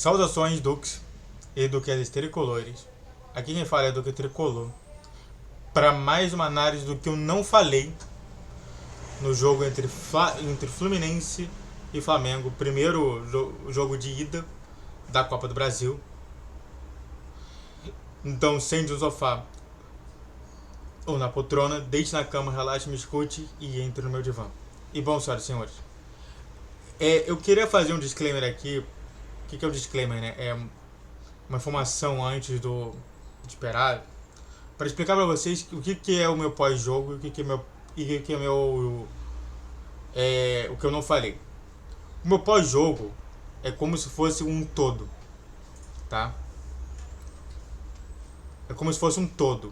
Saudações, Dux e Duques Tricolores. Aqui quem fala é Duque Tricolor. Para mais uma análise do que eu não falei no jogo entre Fluminense e Flamengo. Primeiro jogo de ida da Copa do Brasil. Então, sente no sofá ou na poltrona, deite na cama, relaxe, me escute e entre no meu divã. E bom, senhoras e senhores, eu queria fazer um disclaimer aqui. O que é o disclaimer, né? É uma informação antes de esperar, para explicar para vocês o que é o meu pós-jogo e o que é meu o que eu não falei. O meu pós-jogo é como se fosse um todo, tá? É como se fosse um todo.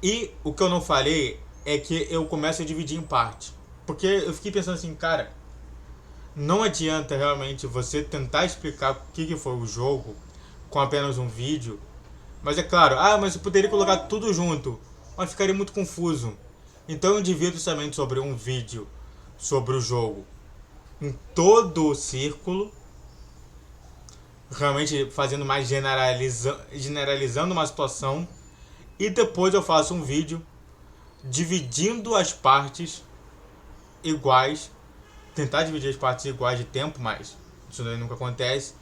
E o que eu não falei é que eu começo a dividir em parte. Porque eu fiquei pensando assim, cara, não adianta realmente você tentar explicar o que foi o jogo com apenas um vídeo. Mas é claro, mas eu poderia colocar tudo junto, mas ficaria muito confuso. Então eu divido somente sobre um vídeo sobre o jogo em todo o círculo, realmente fazendo mais generalizando uma situação, e depois eu faço um vídeo dividindo as partes iguais, tentar dividir as partes iguais de tempo, mas isso nunca acontece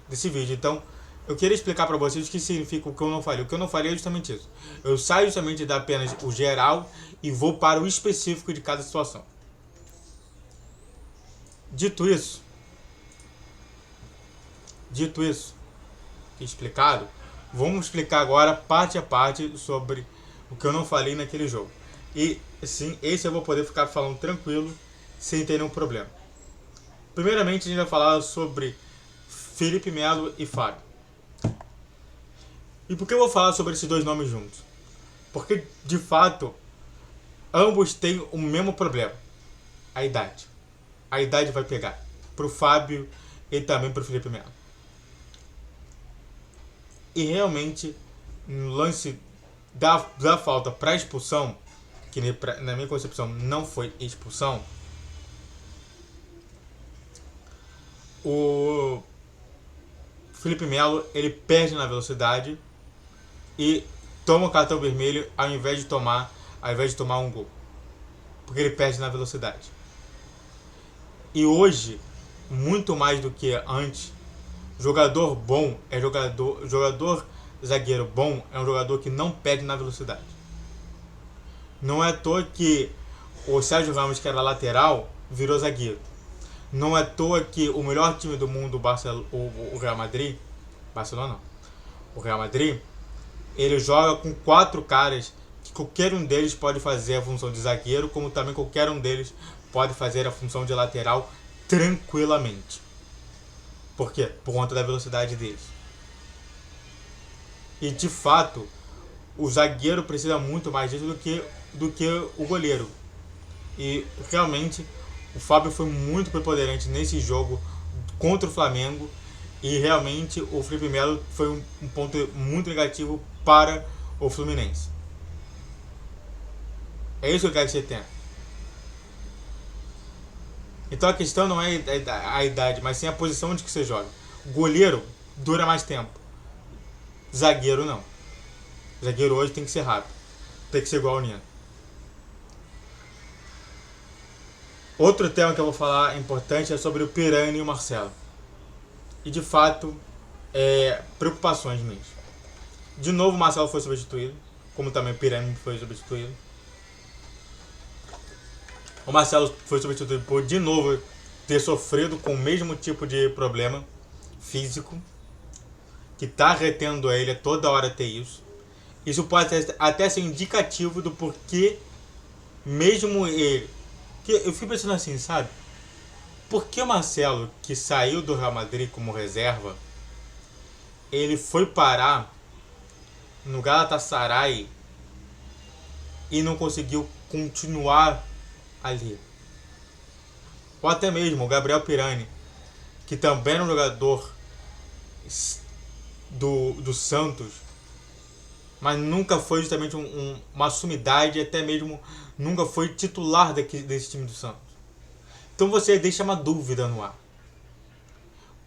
desse vídeo. Então eu queria explicar para vocês o que significa o que eu não falei. O que eu não falei é justamente isso. Eu saio justamente da apenas o geral e vou para o específico de cada situação. Dito isso, explicado, vamos explicar agora parte a parte sobre o que eu não falei naquele jogo. E sim, esse eu vou poder ficar falando tranquilo, sem ter nenhum problema. Primeiramente, a gente vai falar sobre Felipe Melo e Fábio. E por que eu vou falar sobre esses dois nomes juntos? Porque, de fato, ambos têm o mesmo problema. A idade. A idade vai pegar pro Fábio e também pro Felipe Melo. E realmente, no lance da falta para expulsão, que na minha concepção não foi expulsão, o Felipe Melo ele perde na velocidade e toma o cartão vermelho ao invés de tomar um gol, porque ele perde na velocidade. E hoje, muito mais do que antes, jogador bom é jogador zagueiro bom é um jogador que não perde na velocidade. Não é à toa que o Sérgio Ramos, que era lateral, virou zagueiro. Não é à toa que o melhor time do mundo, o Real Madrid, Barcelona não, o Real Madrid, ele joga com 4 caras que qualquer um deles pode fazer a função de zagueiro, como também qualquer um deles pode fazer a função de lateral tranquilamente. Por quê? Por conta da velocidade deles. E de fato, o zagueiro precisa muito mais disso do que o goleiro. E realmente o Fábio foi muito preponderante nesse jogo contra o Flamengo. E realmente o Felipe Melo foi um ponto muito negativo para o Fluminense. É isso que eu quero que você tenha. Então a questão não é a idade, mas sim a posição de que você joga. O goleiro dura mais tempo. Zagueiro não. Zagueiro hoje tem que ser rápido. Tem que ser igual ao Nino. Outro tema que eu vou falar importante é sobre o Pirani e o Marcelo. E de fato, preocupações minhas. De novo o Marcelo foi substituído, como também o Pirani foi substituído. O Marcelo foi substituído por, de novo, ter sofrido com o mesmo tipo de problema físico, que está retendo ele a toda hora ter isso. Isso pode até ser indicativo do porquê, mesmo ele... Que eu fico pensando assim, sabe? Por que o Marcelo, que saiu do Real Madrid como reserva, ele foi parar no Galatasaray e não conseguiu continuar ali? Ou até mesmo o Gabriel Pirani, que também era um jogador do Santos, mas nunca foi justamente uma sumidade, até mesmo nunca foi titular desse time do Santos. Então você deixa uma dúvida no ar.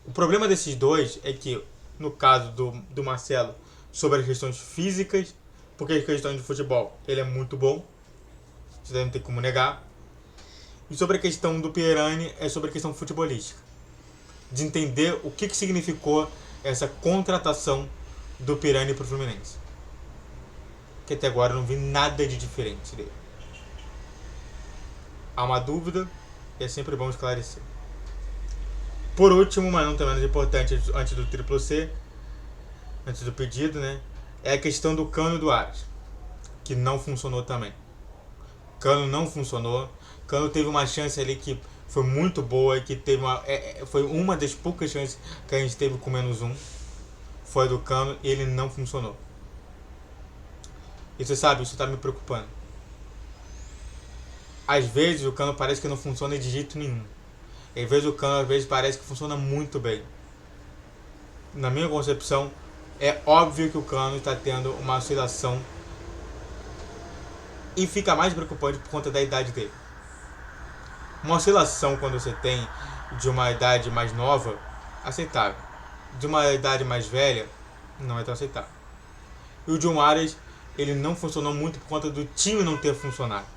O problema desses dois é que, no caso do Marcelo, sobre as questões físicas, porque as questões de futebol ele é muito bom, você não tem como negar. E sobre a questão do Pirani é sobre a questão futebolística, de entender o que significou essa contratação do Pirani para o Fluminense, que até agora eu não vi nada de diferente dele. Há uma dúvida e é sempre bom esclarecer. Por último, mas não também menos importante, antes do triplo C, antes do pedido, né, é a questão do Cano e do Ares, que não funcionou também. Cano não funcionou. Cano teve uma chance ali que foi muito boa, que teve foi uma das poucas chances que a gente teve com -1. Foi do Cano e ele não funcionou. E você sabe, isso tá me preocupando. Às vezes o Cano parece que não funciona de jeito nenhum. Às vezes o Cano parece que funciona muito bem. Na minha concepção, é óbvio que o Cano está tendo uma oscilação e fica mais preocupante por conta da idade dele. Uma oscilação quando você tem de uma idade mais nova, aceitável. De uma idade mais velha, não é tão aceitável. E o John Arias, ele não funcionou muito por conta do time não ter funcionado.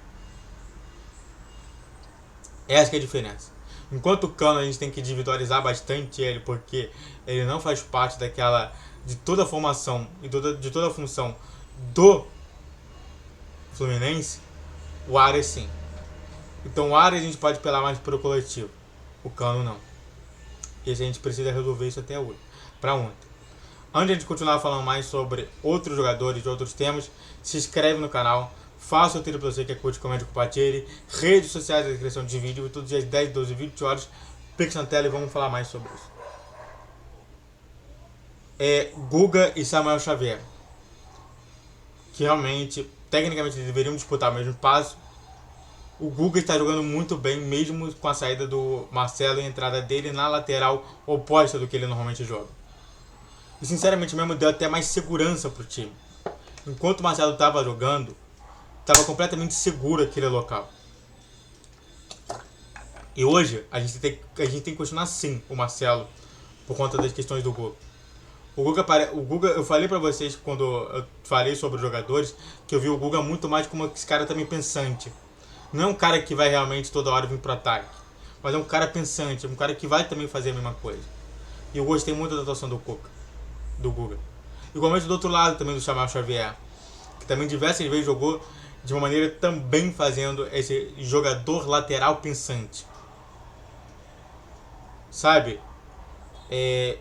Essa que é a diferença. Enquanto o Cano a gente tem que individualizar bastante ele, porque ele não faz parte de toda a formação e de toda a função do Fluminense, o Arias sim. Então o Arias a gente pode apelar mais para o coletivo, o Cano não. E a gente precisa resolver isso até hoje, para ontem. Antes de a gente continuar falando mais sobre outros jogadores e outros temas, se inscreve no canal, faça o tiro para você que é curte, comente, compartilhe, redes sociais da descrição de vídeo, e todos os dias 10, 12, 20 horas, pix na tela e vamos falar mais sobre isso. Guga e Samuel Xavier, que realmente, tecnicamente, deveriam disputar o mesmo espaço. O Guga está jogando muito bem, mesmo com a saída do Marcelo e a entrada dele na lateral oposta do que ele normalmente joga. E sinceramente mesmo deu até mais segurança pro time. Enquanto o Marcelo estava jogando, estava completamente seguro aquele local. E hoje a gente tem que continuar assim o Marcelo, por conta das questões do Guga. O Guga, eu falei pra vocês quando eu falei sobre os jogadores, que eu vi o Guga muito mais como esse cara também pensante. Não é um cara que vai realmente toda hora vir pro ataque, mas é um cara pensante, um cara que vai também fazer a mesma coisa. E eu gostei muito da atuação do Guga. Igualmente do outro lado também do Samuel Xavier, que também diversas vezes jogou de uma maneira também fazendo esse jogador lateral pensante. Sabe?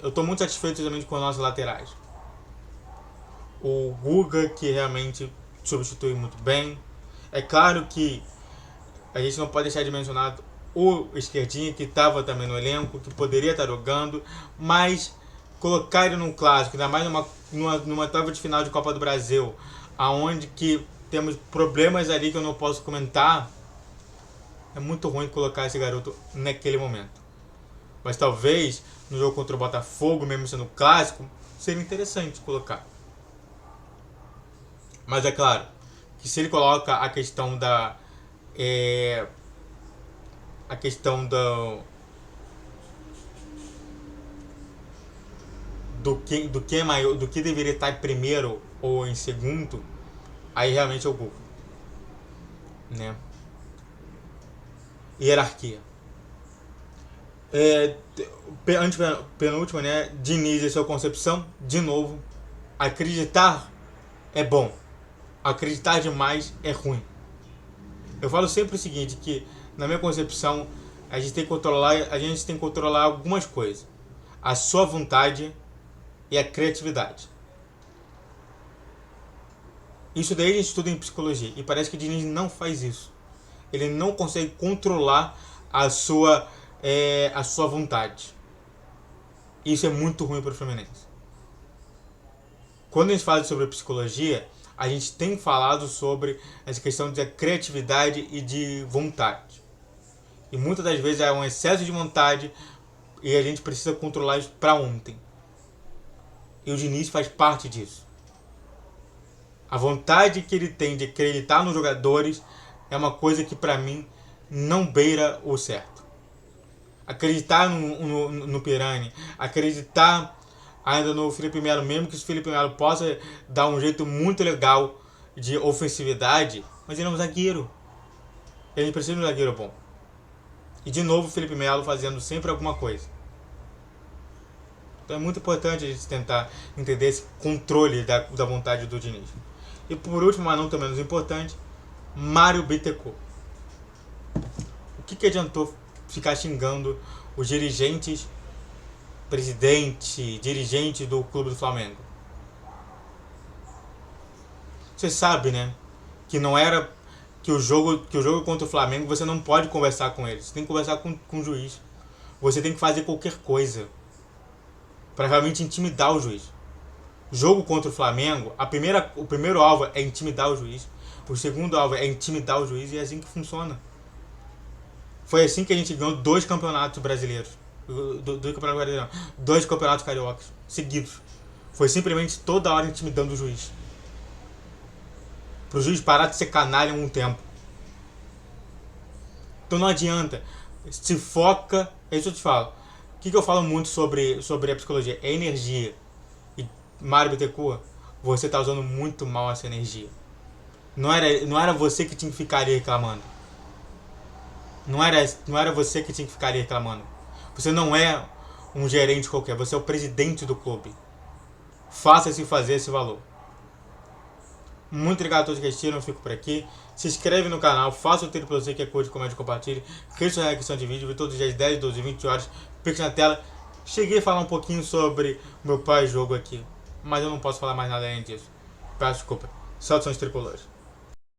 Eu estou muito satisfeito também com os nossos laterais. O Guga, que realmente substitui muito bem. É claro que a gente não pode deixar de mencionar o esquerdinha, que estava também no elenco, que poderia estar jogando, mas colocar ele num clássico, ainda mais numa etapa de final de Copa do Brasil, aonde que temos problemas ali que eu não posso comentar, é muito ruim colocar esse garoto naquele momento. Mas talvez no jogo contra o Botafogo, mesmo sendo clássico, seria interessante colocar. Mas é claro que se ele coloca a questão do que é maior, do que deveria estar em primeiro ou em segundo, aí realmente é o Guga, né? Hierarquia. Penúltima, né? Diniz e sua concepção, de novo, acreditar é bom, acreditar demais é ruim. Eu falo sempre o seguinte, que na minha concepção a gente tem que controlar algumas coisas: a sua vontade e a criatividade. Isso daí a gente estuda em psicologia e parece que o Diniz não faz isso. Ele não consegue controlar a sua vontade. Isso é muito ruim para o Fluminense. Quando a gente fala sobre psicologia, a gente tem falado sobre essa questão de criatividade e de vontade. E muitas das vezes é um excesso de vontade e a gente precisa controlar isso para ontem. E o Diniz faz parte disso. A vontade que ele tem de acreditar nos jogadores é uma coisa que para mim não beira o certo. acreditar no Pirani, acreditar ainda no Felipe Melo, mesmo que o Felipe Melo possa dar um jeito muito legal de ofensividade, mas ele é um zagueiro. Ele precisa de um zagueiro bom. E de novo o Felipe Melo fazendo sempre alguma coisa. Então é muito importante a gente tentar entender esse controle da vontade do Diniz. E por último, mas não tão menos importante, Mário Bittencourt. O que adiantou ficar xingando os dirigentes, dirigente do clube do Flamengo? Você sabe, né? Que não era que o jogo contra o Flamengo você não pode conversar com eles. Você tem que conversar com o juiz. Você tem que fazer qualquer coisa para realmente intimidar o juiz. Jogo contra o Flamengo, o primeiro alvo é intimidar o juiz. O segundo alvo é intimidar o juiz e é assim que funciona. Foi assim que a gente ganhou 2 campeonatos brasileiros. 2 campeonatos cariocas seguidos. Foi simplesmente toda hora intimidando o juiz. Pro juiz parar de ser canalha um tempo. Então não adianta. Se foca. É isso que eu te falo. O que eu falo muito sobre a psicologia? É energia. E Mário Bittencourt, você tá usando muito mal essa energia. Não era você que tinha que ficar ali reclamando. Não era você que tinha que ficar ali reclamando. Você não é um gerente qualquer. Você é o presidente do clube. Faça-se fazer esse valor. Muito obrigado a todos que assistiram, eu fico por aqui. Se inscreve no canal, faça o tiro pra você que é curte, comente, compartilhe. Crie sua reação de vídeo, todos os dias 10, 12, 20 horas. Pique na tela. Cheguei a falar um pouquinho sobre o meu pós-jogo aqui, mas eu não posso falar mais nada além disso. Peço desculpa. Saudações tricolores.